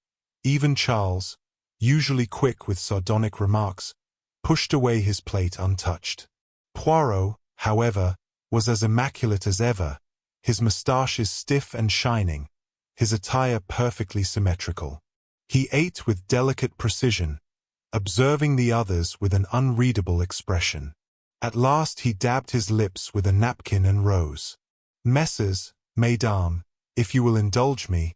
Even Charles, usually quick with sardonic remarks, pushed away his plate untouched. Poirot, however, was as immaculate as ever, his moustaches stiff and shining, his attire perfectly symmetrical. He ate with delicate precision, observing the others with an unreadable expression. At last he dabbed his lips with a napkin and rose. Messrs, mesdames, if you will indulge me,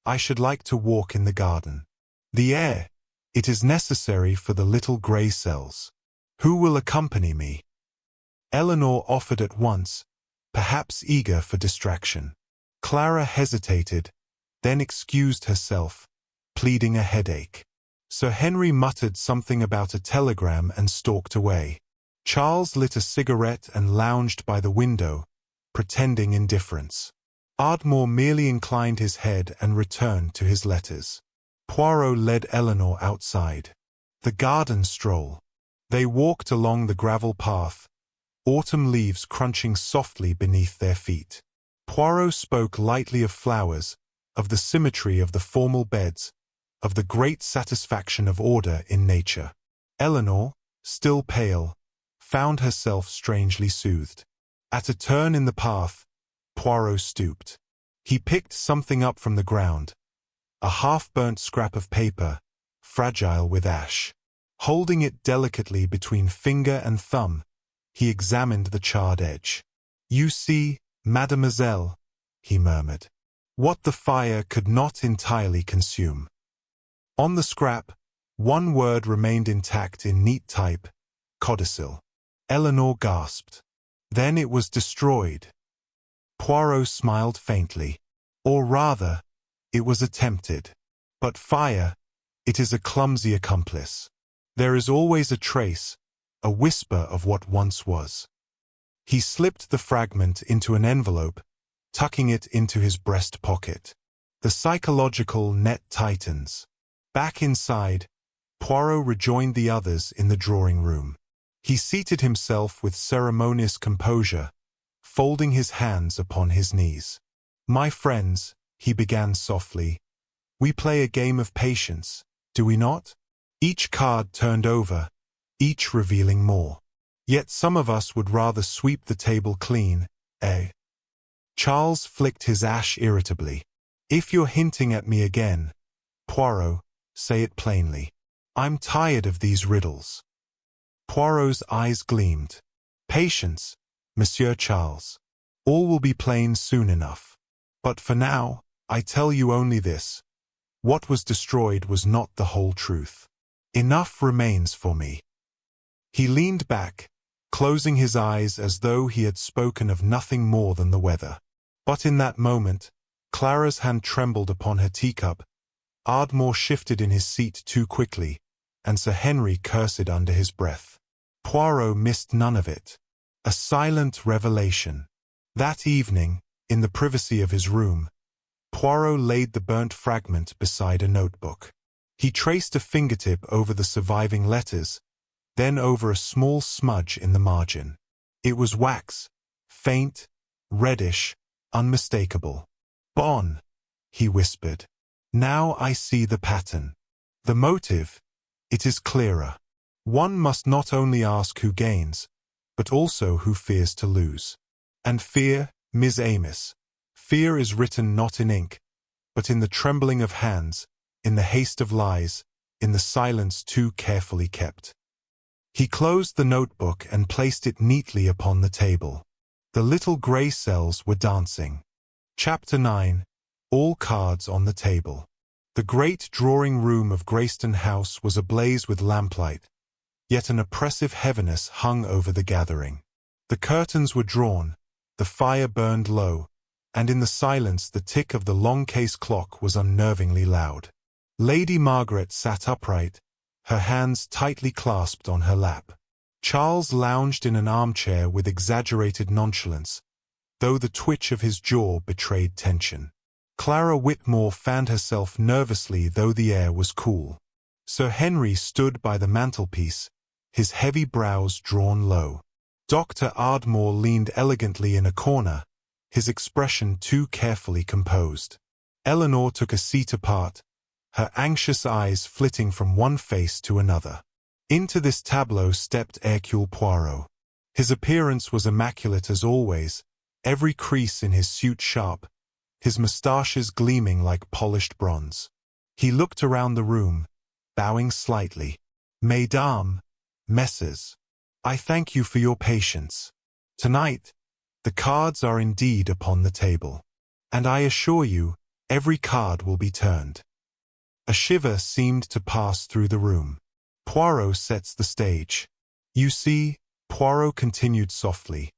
I should like to walk in the garden. The air, it is necessary for the little grey cells. Who will accompany me? Eleanor offered at once, perhaps eager for distraction. Clara hesitated, then excused herself, pleading a headache. Sir Henry muttered something about a telegram and stalked away. Charles lit a cigarette and lounged by the window, pretending indifference. Ardmore merely inclined his head and returned to his letters. Poirot led Eleanor outside. The garden stroll. They walked along the gravel path, autumn leaves crunching softly beneath their feet. Poirot spoke lightly of flowers, of the symmetry of the formal beds, of the great satisfaction of order in nature. Eleanor, still pale, found herself strangely soothed. At a turn in the path, Poirot stooped. He picked something up from the ground, a half-burnt scrap of paper, fragile with ash. Holding it delicately between finger and thumb, he examined the charred edge. "You see, mademoiselle," he murmured, "what the fire could not entirely consume." On the scrap, one word remained intact in neat type, codicil. Eleanor gasped. Then it was destroyed. Poirot smiled faintly. Or rather, it was attempted. But fire, it is a clumsy accomplice. There is always a trace, a whisper of what once was. He slipped the fragment into an envelope, tucking it into his breast pocket. The psychological net tightens. Back inside, Poirot rejoined the others in the drawing room. He seated himself with ceremonious composure, folding his hands upon his knees. "My friends," he began softly, "we play a game of patience, do we not? Each card turned over, each revealing more. Yet some of us would rather sweep the table clean, eh?" Charles flicked his ash irritably. "If you're hinting at me again, Poirot, say it plainly. I'm tired of these riddles." Poirot's eyes gleamed. "Patience, Monsieur Charles. All will be plain soon enough. But for now, I tell you only this. What was destroyed was not the whole truth. Enough remains for me." He leaned back, closing his eyes as though he had spoken of nothing more than the weather. But in that moment, Clara's hand trembled upon her teacup, Ardmore shifted in his seat too quickly, and Sir Henry cursed under his breath. Poirot missed none of it. A silent revelation. That evening, in the privacy of his room, Poirot laid the burnt fragment beside a notebook. He traced a fingertip over the surviving letters, then over a small smudge in the margin. It was wax, faint, reddish, unmistakable. "Bon," he whispered. "Now I see the pattern. The motive, it is clearer. One must not only ask who gains, but also who fears to lose. And fear, Miss Amos, fear is written not in ink, but in the trembling of hands, in the haste of lies, in the silence too carefully kept." He closed the notebook and placed it neatly upon the table. The little grey cells were dancing. Chapter 9. All cards on the table. The great drawing room of Greyston House was ablaze with lamplight, yet an oppressive heaviness hung over the gathering. The curtains were drawn, the fire burned low, and in the silence the tick of the long case clock was unnervingly loud. Lady Margaret sat upright, her hands tightly clasped on her lap. Charles lounged in an armchair with exaggerated nonchalance, though the twitch of his jaw betrayed tension. Clara Whitmore fanned herself nervously, though the air was cool. Sir Henry stood by the mantelpiece, his heavy brows drawn low. Dr. Ardmore leaned elegantly in a corner, his expression too carefully composed. Eleanor took a seat apart, her anxious eyes flitting from one face to another. Into this tableau stepped Hercule Poirot. His appearance was immaculate as always, every crease in his suit sharp, his moustaches gleaming like polished bronze. He looked around the room, bowing slightly. Mesdames, Messieurs, I thank you for your patience. Tonight, the cards are indeed upon the table, and I assure you, every card will be turned. A shiver seemed to pass through the room. Poirot sets the stage. You see, Poirot continued softly,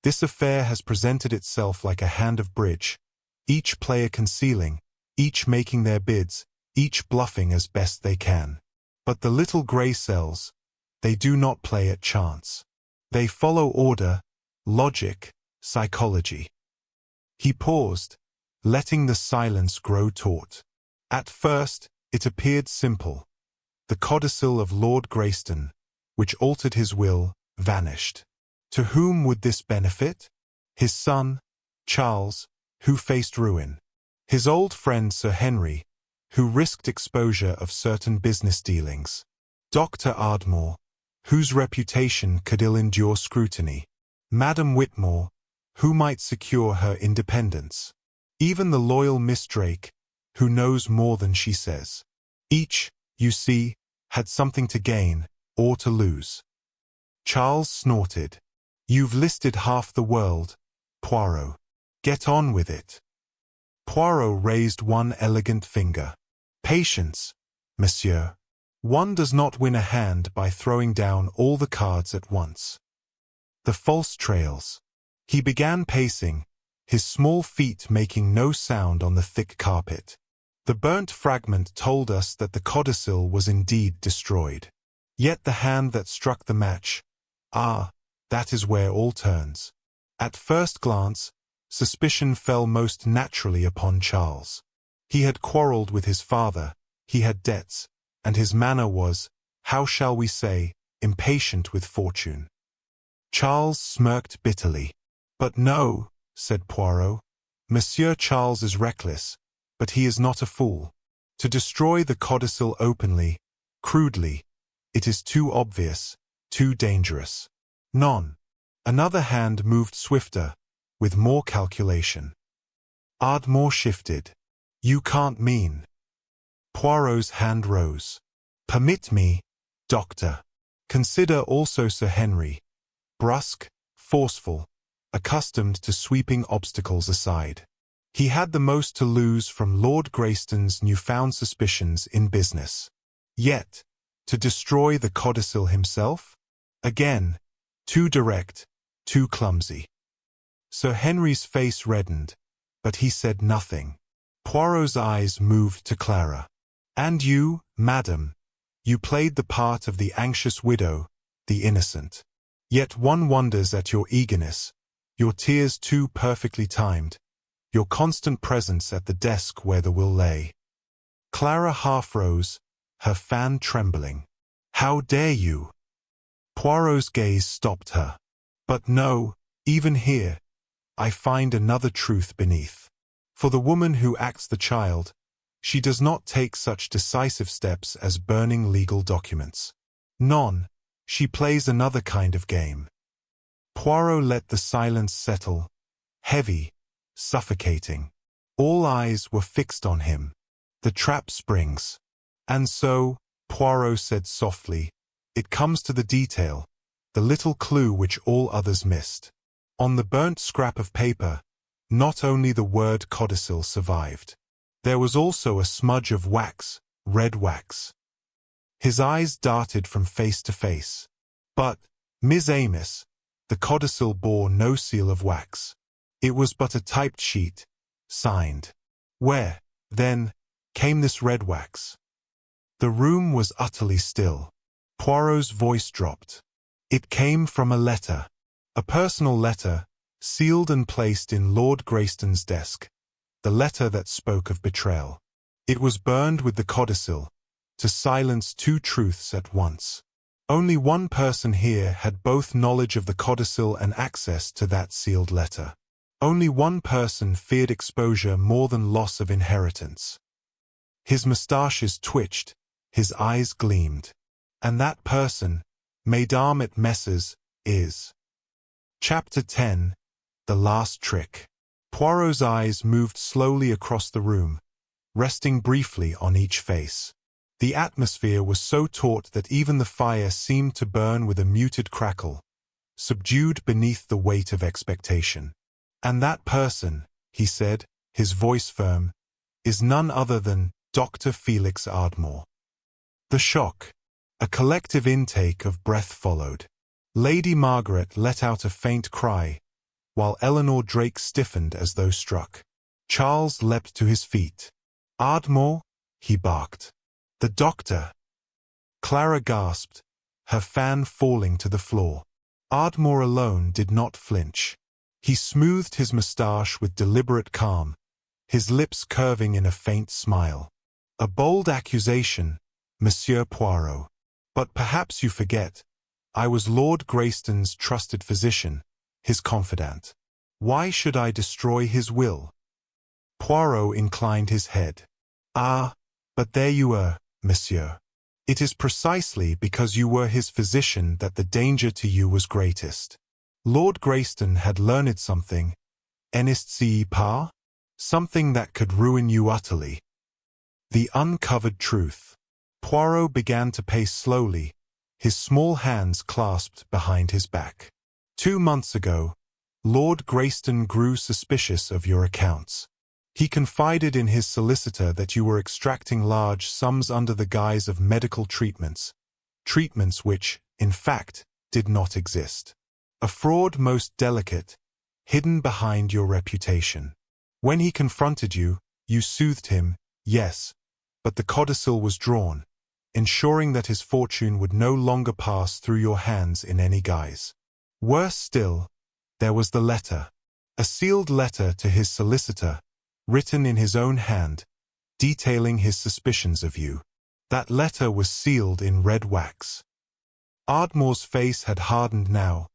this affair has presented itself like a hand of bridge, each player concealing, each making their bids, each bluffing as best they can. But the little grey cells, they do not play at chance. They follow order, logic, psychology. He paused, letting the silence grow taut. At first, it appeared simple. The codicil of Lord Greyston, which altered his will, vanished. To whom would this benefit? His son, Charles, who faced ruin. His old friend Sir Henry, who risked exposure of certain business dealings. Dr. Ardmore, whose reputation could ill endure scrutiny. Madame Whitmore, who might secure her independence. Even the loyal Miss Drake, who knows more than she says. Each, you see, had something to gain, or to lose. Charles snorted. You've listed half the world, Poirot. Get on with it. Poirot raised one elegant finger. Patience, monsieur. One does not win a hand by throwing down all the cards at once. The false trails. He began pacing, his small feet making no sound on the thick carpet. The burnt fragment told us that the codicil was indeed destroyed. Yet the hand that struck the match, that is where all turns. At first glance, suspicion fell most naturally upon Charles. He had quarreled with his father, he had debts, and his manner was, how shall we say, impatient with fortune. Charles smirked bitterly. But no, said Poirot, Monsieur Charles is reckless, but he is not a fool. To destroy the codicil openly, crudely, it is too obvious, too dangerous. Non. Another hand moved swifter, with more calculation. Ardmore shifted. You can't mean. Poirot's hand rose. Permit me, doctor. Consider also Sir Henry. Brusque, forceful, accustomed to sweeping obstacles aside. He had the most to lose from Lord Greyston's newfound suspicions in business. Yet, to destroy the codicil himself? Again, too direct, too clumsy. Sir Henry's face reddened, but he said nothing. Poirot's eyes moved to Clara. And you, madam, you played the part of the anxious widow, the innocent. Yet one wonders at your eagerness, your tears too perfectly timed, your constant presence at the desk where the will lay. Clara half rose, her fan trembling. How dare you? Poirot's gaze stopped her. But no, even here, I find another truth beneath. For the woman who acts the child, she does not take such decisive steps as burning legal documents. Non, she plays another kind of game. Poirot let the silence settle, heavy, suffocating. All eyes were fixed on him. The trap springs. And so, Poirot said softly, It comes to the detail, the little clue which all others missed. On the burnt scrap of paper, not only the word codicil survived. There was also a smudge of wax, red wax. His eyes darted from face to face. But, Ms. Amos, the codicil bore no seal of wax. It was but a typed sheet, signed. Where, then, came this red wax? The room was utterly still. Poirot's voice dropped. It came from a letter. A personal letter, sealed and placed in Lord Greyston's desk. The letter that spoke of betrayal. It was burned with the codicil, to silence two truths at once. Only one person here had both knowledge of the codicil and access to that sealed letter. Only one person feared exposure more than loss of inheritance. His moustaches twitched, his eyes gleamed. And that person, Mesdames et Messieurs, is. Chapter 10. The Last Trick. Poirot's eyes moved slowly across the room, resting briefly on each face. The atmosphere was so taut that even the fire seemed to burn with a muted crackle, subdued beneath the weight of expectation. And that person, he said, his voice firm, is none other than Dr. Felix Ardmore. The shock. A collective intake of breath followed. Lady Margaret let out a faint cry, while Eleanor Drake stiffened as though struck. Charles leapt to his feet. "Ardmore?" he barked. "The doctor!" Clara gasped, her fan falling to the floor. Ardmore alone did not flinch. He smoothed his moustache with deliberate calm, his lips curving in a faint smile. "A bold accusation, Monsieur Poirot. But perhaps you forget, I was Lord Greyston's trusted physician, his confidant. Why should I destroy his will?" Poirot inclined his head. "Ah, but there you are, monsieur. It is precisely because you were his physician that the danger to you was greatest. Lord Greyston had learned something, n'est-ce pas? Something that could ruin you utterly. The uncovered truth." Poirot began to pace slowly, his small hands clasped behind his back. "2 months ago, Lord Greyston grew suspicious of your accounts. He confided in his solicitor that you were extracting large sums under the guise of medical treatments which, in fact, did not exist. A fraud most delicate, hidden behind your reputation. When he confronted you, you soothed him, yes, but the codicil was drawn, ensuring that his fortune would no longer pass through your hands in any guise. Worse still, there was the letter. A sealed letter to his solicitor, written in his own hand, detailing his suspicions of you. That letter was sealed in red wax." Ardmore's face had hardened now,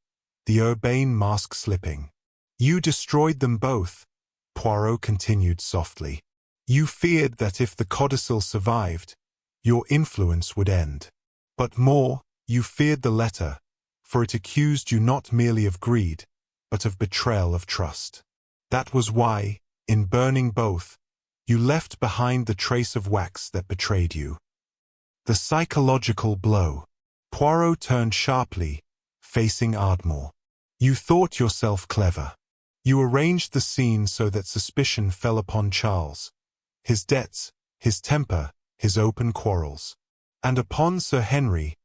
the urbane mask slipping. "You destroyed them both," Poirot continued softly. "You feared that if the codicil survived, your influence would end. But more, you feared the letter, for it accused you not merely of greed, but of betrayal of trust. That was why, in burning both, you left behind the trace of wax that betrayed you." The psychological blow. Poirot turned sharply, facing Ardmore. "You thought yourself clever. You arranged the scene so that suspicion fell upon Charles, his debts, his temper, his open quarrels, and upon Sir Henry,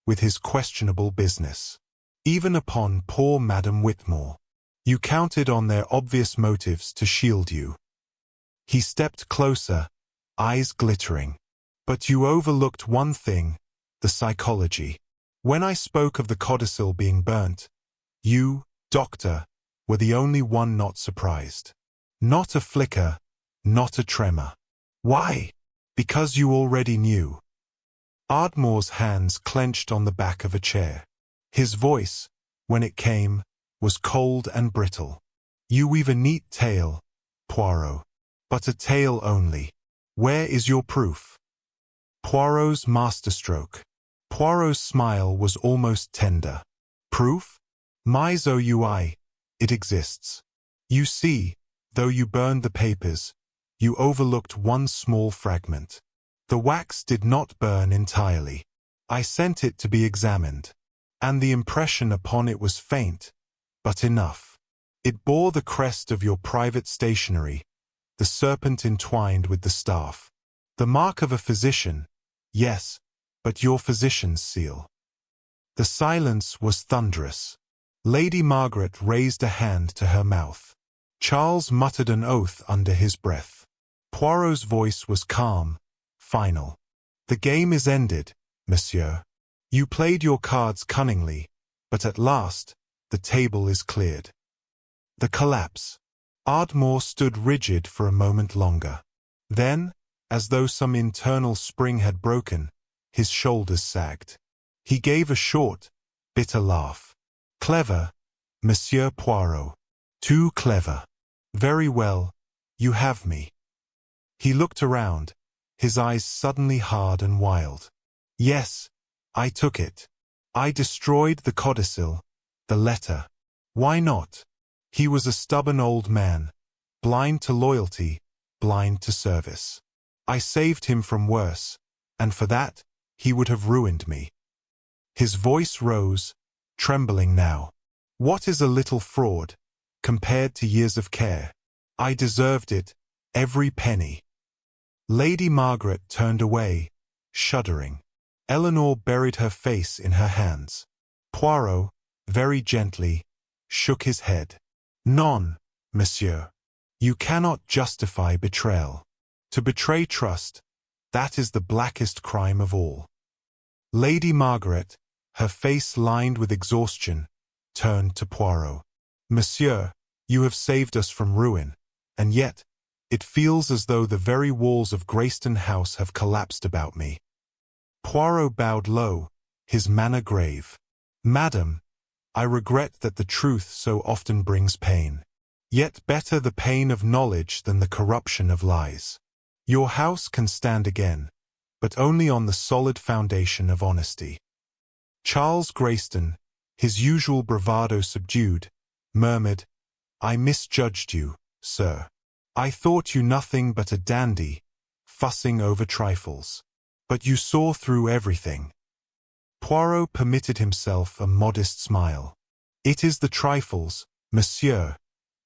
with his questionable business. Even upon poor Madame Whitmore. You counted on their obvious motives to shield you." He stepped closer, eyes glittering. "But you overlooked one thing, the psychology. When I spoke of the codicil being burnt, you, doctor, were the only one not surprised. Not a flicker, not a tremor. Why? Because you already knew." Ardmore's hands clenched on the back of a chair. His voice, when it came, was cold and brittle. "You weave a neat tale, Poirot, but a tale only. Where is your proof?" Poirot's masterstroke. Poirot's smile was almost tender. "Proof? Mais oui, it exists. You see, though you burned the papers, you overlooked one small fragment. The wax did not burn entirely. I sent it to be examined, and the impression upon it was faint, but enough. It bore the crest of your private stationery, the serpent entwined with the staff. The mark of a physician, yes, but your physician's seal. The silence was thunderous. Lady Margaret raised a hand to her mouth. Charles muttered an oath under his breath. Poirot's voice was calm, final. The game is ended, monsieur. You played your cards cunningly, but at last, the table is cleared. The collapse. Ardmore stood rigid for a moment longer. Then, as though some internal spring had broken, his shoulders sagged. He gave a short, bitter laugh. Clever, Monsieur Poirot. Too clever. Very well, you have me. He looked around, his eyes suddenly hard and wild. Yes, I took it. I destroyed the codicil, the letter. Why not? He was a stubborn old man, blind to loyalty, blind to service. I saved him from worse, and for that, he would have ruined me. His voice rose, trembling now. What is a little fraud, compared to years of care? I deserved it, every penny. Lady Margaret turned away, shuddering. Eleanor buried her face in her hands. Poirot, very gently, shook his head. Non, monsieur. You cannot justify betrayal. To betray trust, that is the blackest crime of all. Lady Margaret, her face lined with exhaustion, turned to Poirot. Monsieur, you have saved us from ruin, and yet, it feels as though the very walls of Greyston House have collapsed about me. Poirot bowed low, his manner grave. Madam, I regret that the truth so often brings pain. Yet better the pain of knowledge than the corruption of lies. Your house can stand again, but only on the solid foundation of honesty. Charles Greyston, his usual bravado subdued, murmured, I misjudged you, sir. I thought you nothing but a dandy, fussing over trifles. But you saw through everything. Poirot permitted himself a modest smile. It is the trifles, monsieur,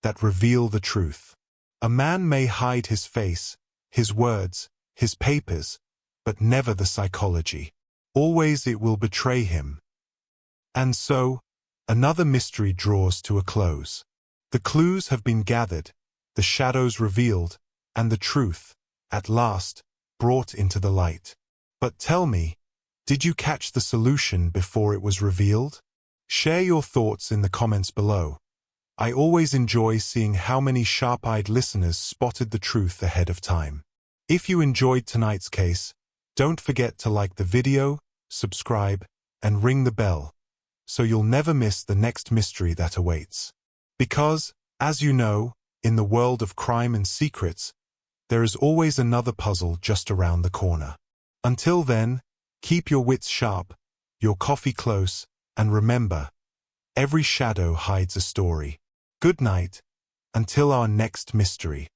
that reveal the truth. A man may hide his face, his words, his papers, but never the psychology. Always it will betray him. And so, another mystery draws to a close. The clues have been gathered, the shadows revealed, and the truth, at last, brought into the light. But tell me, did you catch the solution before it was revealed? Share your thoughts in the comments below. I always enjoy seeing how many sharp-eyed listeners spotted the truth ahead of time. If you enjoyed tonight's case, don't forget to like the video, subscribe, and ring the bell, so you'll never miss the next mystery that awaits. Because, as you know, in the world of crime and secrets, there is always another puzzle just around the corner. Until then, keep your wits sharp, your coffee close, and remember, every shadow hides a story. Good night, until our next mystery.